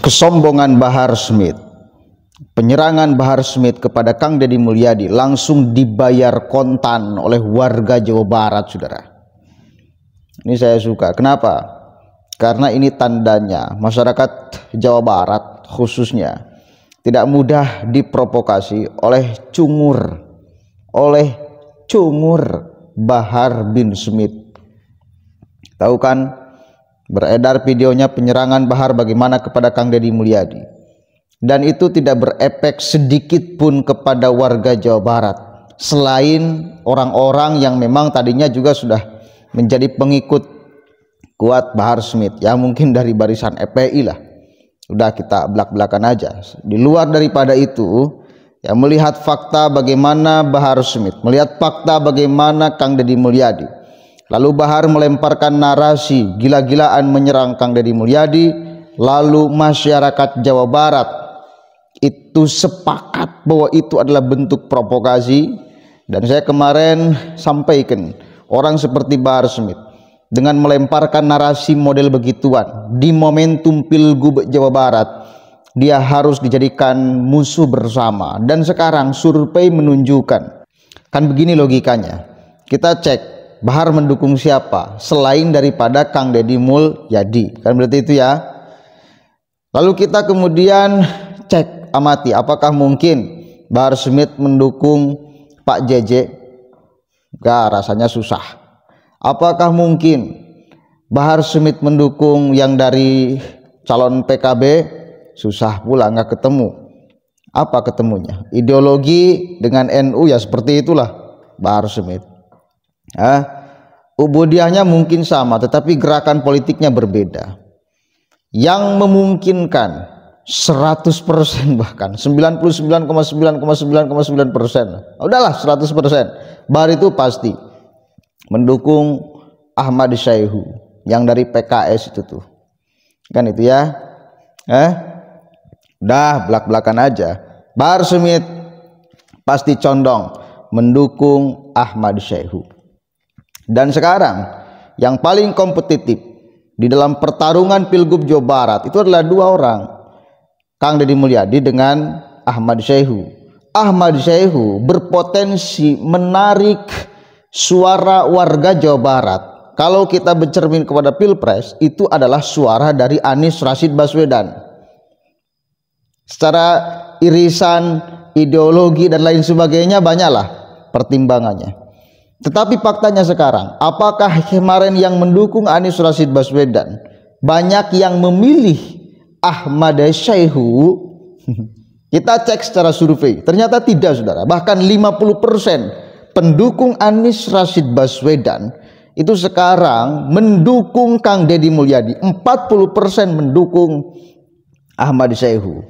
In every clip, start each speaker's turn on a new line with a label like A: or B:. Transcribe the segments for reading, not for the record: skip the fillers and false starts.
A: kesombongan Bahar Smith, penyerangan Bahar Smith kepada Kang Deddy Mulyadi langsung dibayar kontan oleh warga Jawa Barat, saudara. Ini saya suka. Kenapa? Karena ini tandanya masyarakat Jawa Barat khususnya tidak mudah diprovokasi oleh cungur Bahar bin Smith. Tahu kan, beredar videonya penyerangan Bahar bagaimana kepada Kang Deddy Mulyadi, dan itu tidak berefek sedikit pun kepada warga Jawa Barat, selain orang-orang yang memang tadinya juga sudah menjadi pengikut kuat Bahar Smith, ya mungkin dari barisan FPI lah, udah kita belak-belakan aja. Di luar daripada itu, ya melihat fakta bagaimana Bahar Smith, melihat fakta bagaimana Kang Deddy Mulyadi, lalu Bahar melemparkan narasi gila-gilaan menyerang Kang Deddy Mulyadi, lalu masyarakat Jawa Barat itu sepakat bahwa itu adalah bentuk provokasi. Dan saya kemarin sampaikan, orang seperti Bahar Smith dengan melemparkan narasi model begituan di momentum Pilgub Jawa Barat, dia harus dijadikan musuh bersama. Dan sekarang survei menunjukkan, kan begini logikanya, kita cek Bahar mendukung siapa selain daripada Kang Deddy Mulyadi, kan berarti itu ya. Lalu kita kemudian cek, amati, apakah mungkin Bahar Smith mendukung Pak JJ? Gak, rasanya susah. Apakah mungkin Bahar Smith mendukung yang dari calon PKB? Susah pula, nggak ketemu. Apa ketemunya? Ideologi dengan NU, ya seperti itulah Bahar Smith. Ubudiahnya mungkin sama, tetapi gerakan politiknya berbeda. Yang memungkinkan 100%, bahkan 99,9,9,9%, udahlah 100%, Bahar itu pasti mendukung Ahmad Syaihu yang dari PKS itu tuh, kan itu ya. Udah belak-belakan aja, Bahar Smith pasti condong mendukung Ahmad Syaihu. Dan sekarang yang paling kompetitif di dalam pertarungan Pilgub Jawa Barat itu adalah dua orang, Kang Deddy Mulyadi dengan Ahmad Syaihu. Ahmad Syaihu berpotensi menarik suara warga Jawa Barat. Kalau kita bercermin kepada Pilpres, itu adalah suara dari Anies Rashid Baswedan. Secara irisan, ideologi dan lain sebagainya banyaklah pertimbangannya. Tetapi faktanya sekarang, apakah kemarin yang mendukung Anies Rashid Baswedan banyak yang memilih Ahmad Syaihu? Kita cek secara survei, ternyata tidak, saudara. Bahkan 50% pendukung Anies Rashid Baswedan itu sekarang mendukung Kang Deddy Mulyadi, 40% mendukung Ahmad Syaihu.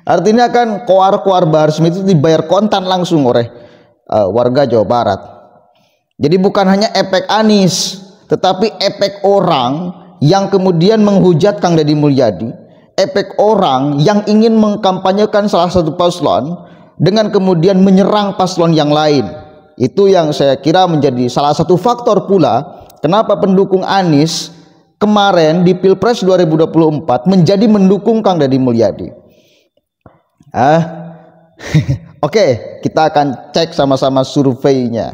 A: Artinya kan koar-koar Bahar Smith itu dibayar kontan langsung oleh warga Jawa Barat. Jadi bukan hanya efek Anies, tetapi efek orang yang kemudian menghujat Kang Deddy Mulyadi, efek orang yang ingin mengkampanyekan salah satu paslon dengan kemudian menyerang paslon yang lain. Itu yang saya kira menjadi salah satu faktor pula kenapa pendukung Anies kemarin di Pilpres 2024 menjadi mendukung Kang Deddy Mulyadi. Oke, kita akan cek sama-sama surveinya.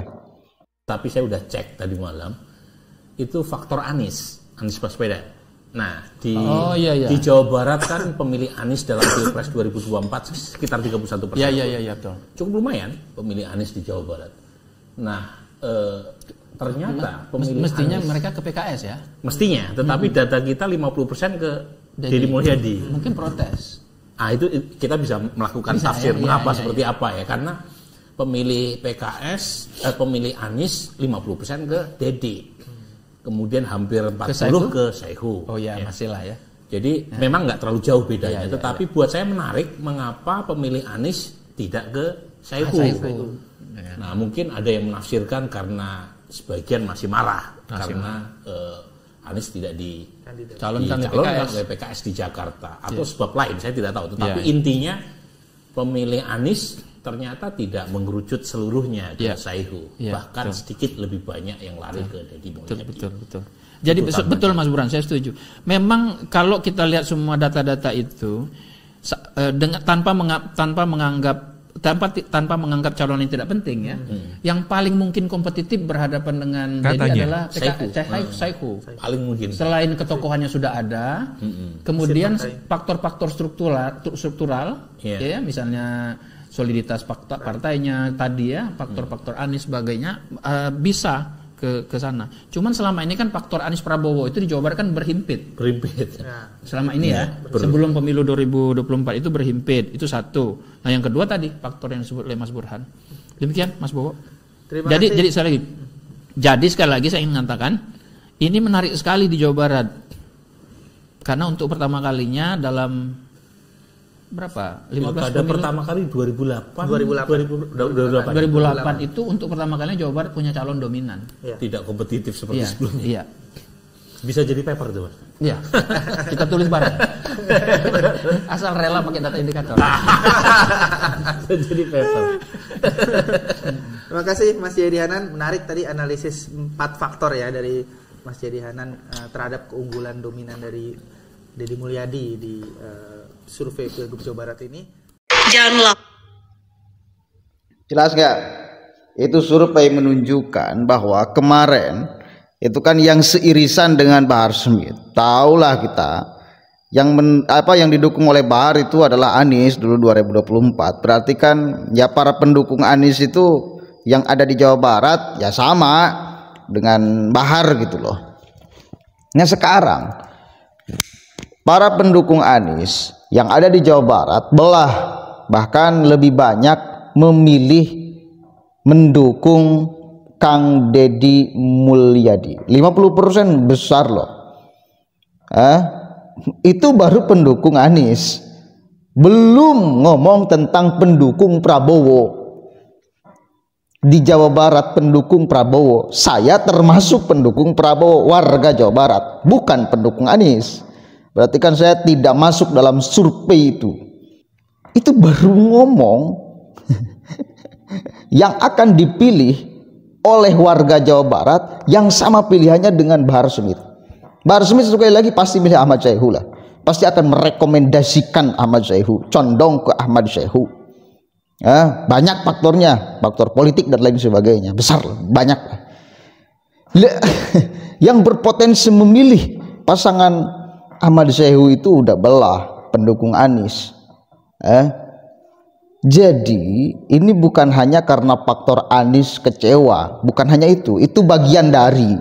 B: Tapi saya udah cek tadi malam, itu faktor Anies Baswedan. Nah, di Jawa Barat kan pemilih Anies dalam Pilpres 2024 sekitar 31%.
C: Iya, betul.
B: Cukup lumayan pemilih Anies di Jawa Barat. Nah, ternyata pemilih
C: mestinya
B: Anies,
C: mereka ke PKS ya?
B: Mestinya, tetapi data kita 50% ke Deddy Mulyadi.
C: Mungkin protes.
B: Itu kita bisa melakukan tafsir mengapa seperti apa ya, karena pemilih PKS, pemilih Anies 50% ke Deddy, kemudian hampir 40% ke Syaihu.
C: Oh ya, masih lah ya.
B: Jadi memang nggak terlalu jauh bedanya, tetapi buat saya menarik mengapa pemilih Anies tidak ke Syaihu. Nah, mungkin ada yang menafsirkan karena sebagian masih marah karena Anies tidak dicalonkan oleh PKS di Jakarta, atau sebab lain saya tidak tahu, tetapi intinya pemilih Anies ternyata tidak mengerucut seluruhnya ke Saihu. Bahkan
C: betul.
B: sedikit lebih banyak yang lari ke Deddy Mulyadi.
C: Betul. Jadi betul Mas Burhan, saya setuju. Memang kalau kita lihat semua data-data itu tanpa menganggap calon yang tidak penting ya. Yang paling mungkin kompetitif berhadapan dengan Deddy adalah Saihu.
B: Paling mungkin.
C: Selain ketokohannya sudah ada, kemudian faktor-faktor struktural ya, misalnya soliditas partainya tadi ya, faktor-faktor Anies sebagainya bisa ke sana. Cuman selama ini kan faktor Anies Prabowo itu di Jawa Barat kan berhimpit. Selama ini sebelum pemilu 2024 itu berhimpit. Itu satu. Nah, yang kedua tadi faktor yang disebut oleh Mas Burhan. Demikian Mas Bowo. Jadi sekali lagi. Jadi sekali lagi saya ingin mengatakan ini menarik sekali di Jawa Barat. Karena untuk pertama kalinya dalam berapa? 15 pemilu.
B: Pertama kali 2008
C: itu untuk pertama kalinya Jawa Barat punya calon dominan.
B: Tidak kompetitif seperti sebelumnya.
C: Iya.
B: Bisa jadi paper tuh, Mas.
C: Iya. Kita tulis bareng. Asal rela pakai data indikator.
B: Jadi paper.
D: Terima kasih Mas Jayadi Hanan, menarik tadi analisis 4 faktor ya dari Mas Jayadi Hanan terhadap keunggulan dominan dari Deddy Mulyadi di survei Pilgub Jawa Barat ini.
E: Janganlah.
A: Jelas nggak? Itu survei menunjukkan bahwa kemarin itu kan yang seirisan dengan Bahar Smith. Taulah kita yang didukung oleh Bahar itu adalah Anies dulu 2024. Berarti kan ya para pendukung Anies itu yang ada di Jawa Barat ya sama dengan Bahar gitu loh. Nah sekarang para pendukung Anies yang ada di Jawa Barat belah, bahkan lebih banyak memilih mendukung Kang Deddy Mulyadi. 50% besar loh. Itu baru pendukung Anies. Belum ngomong tentang pendukung Prabowo. Di Jawa Barat pendukung Prabowo. Saya termasuk pendukung Prabowo, warga Jawa Barat, bukan pendukung Anies. Berarti kan saya tidak masuk dalam survei itu. Itu baru ngomong yang akan dipilih oleh warga Jawa Barat yang sama pilihannya dengan Bahar Smith. Bahar Smith sekali lagi pasti milih Ahmad Saihu lah. Pasti akan merekomendasikan Ahmad Saihu, condong ke Ahmad Saihu. Banyak faktornya, faktor politik dan lain sebagainya, besar, banyak. Yang berpotensi memilih pasangan Ahmad Saihu itu udah belah pendukung Anies. Jadi ini bukan hanya karena faktor Anies kecewa, bukan hanya itu bagian dari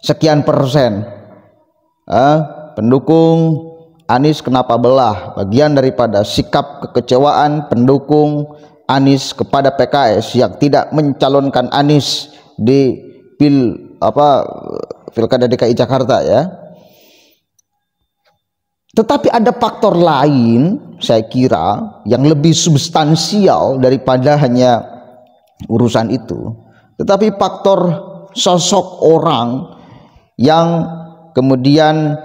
A: sekian persen pendukung Anies kenapa belah, bagian daripada sikap kekecewaan pendukung Anies kepada PKS yang tidak mencalonkan Anies di Pilkada DKI Jakarta ya. Tetapi ada faktor lain saya kira yang lebih substansial daripada hanya urusan itu. Tetapi faktor sosok orang yang kemudian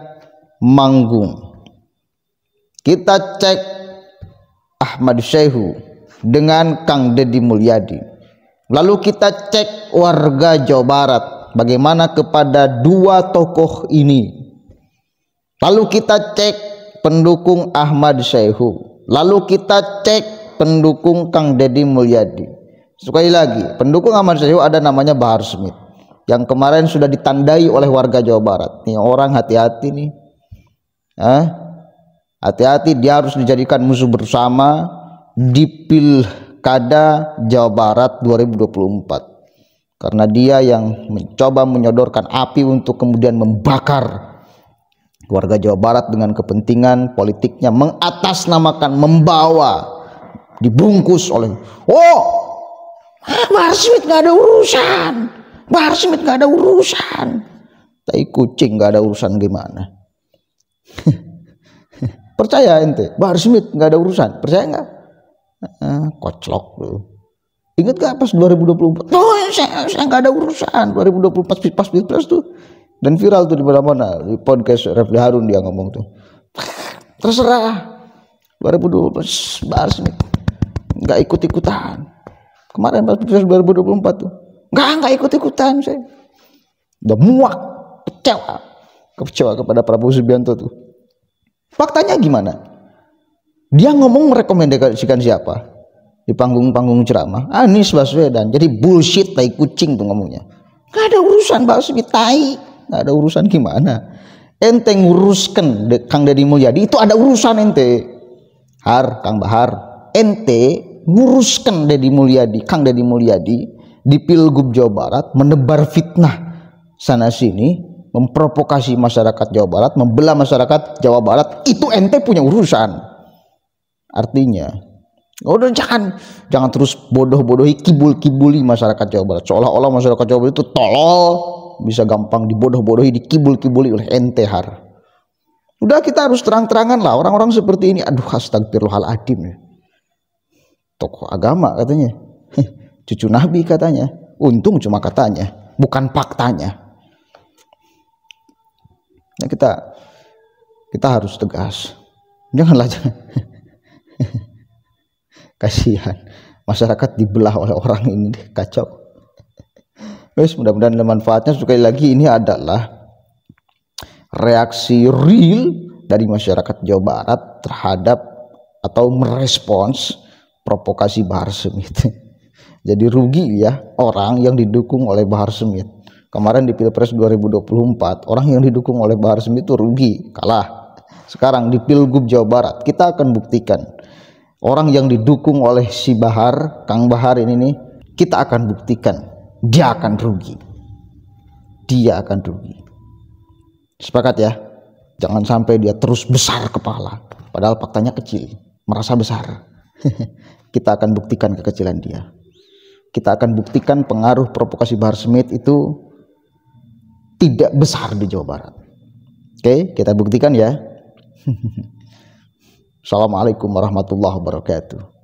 A: manggung. Kita cek Ahmad Saihu dengan Kang Deddy Mulyadi. Lalu kita cek warga Jawa Barat bagaimana kepada dua tokoh ini. Lalu kita cek pendukung Ahmad Saihu. Lalu kita cek pendukung Kang Deddy Mulyadi. Sekali lagi, pendukung Ahmad Saihu ada namanya Bahar Smith yang kemarin sudah ditandai oleh warga Jawa Barat. Nih orang hati-hati nih. Hati-hati, dia harus dijadikan musuh bersama di Pilkada Jawa Barat 2024. Karena dia yang mencoba menyodorkan api untuk kemudian membakar warga Jawa Barat dengan kepentingan politiknya, mengatasnamakan, membawa, dibungkus oleh Bahar Smith nggak ada urusan, Bahar Smith nggak ada urusan, tai kucing nggak ada urusan gimana? Percaya ente Bahar Smith nggak ada urusan, percaya nggak? Koclok lu. Ingat gak pas 2024? Saya nggak ada urusan 2024 pas pilpres tuh. Dan viral tuh di mana-mana, di podcast Refli Harun dia ngomong tuh. Terserah 2012 Bahar Smith. nggak ikut-ikutan. Kemarin pas Pilpres 2024 tuh, nggak ikut-ikutan saya. Udah muak, kecewa kepada Prabowo Subianto tuh. Faktanya gimana? Dia ngomong merekomendasikan siapa? Di panggung-panggung ceramah, Anies Baswedan. Jadi bullshit, tai kucing tuh ngomongnya. Gak ada urusan Baswedan, tai. Gak ada urusan gimana? Ente nguruskan Kang Deddy Mulyadi, itu ada urusan ente. Kang Bahar, ente nguruskan Deddy Mulyadi, Kang Deddy Mulyadi di Pilgub Jawa Barat, menebar fitnah sana sini, memprovokasi masyarakat Jawa Barat, membelah masyarakat Jawa Barat, itu ente punya urusan. Artinya, udah jangan terus bodoh-bodohi, kibul-kibuli masyarakat Jawa Barat, seolah-olah masyarakat Jawa Barat itu tolol, bisa gampang dibodoh-bodohi, dikibul-kibuli oleh ente. Udah, kita harus terang-terangan lah orang-orang seperti ini. Aduh, astagfirullahaladzim ya. Tokoh agama katanya, cucu Nabi katanya, untung cuma katanya, bukan faktanya. Nah, kita harus tegas, janganlah kasihan masyarakat dibelah oleh orang ini, kacau. Guys, mudah-mudahan ada manfaatnya. Sekali lagi, ini adalah reaksi real dari masyarakat Jawa Barat terhadap atau merespons provokasi Bahar Smith. Jadi rugi ya orang yang didukung oleh Bahar Smith. Kemarin di Pilpres 2024, orang yang didukung oleh Bahar Smith itu rugi, kalah. Sekarang di Pilgub Jawa Barat, kita akan buktikan orang yang didukung oleh si Bahar, Kang Bahar ini nih, kita akan buktikan dia akan rugi. Dia akan rugi. Sepakat ya? Jangan sampai dia terus besar kepala, padahal faktanya kecil, merasa besar. Kita akan buktikan kekecilan dia. Kita akan buktikan pengaruh provokasi Bahar Smith itu tidak besar di Jawa Barat. Oke, kita buktikan ya. Assalamualaikum warahmatullahi wabarakatuh.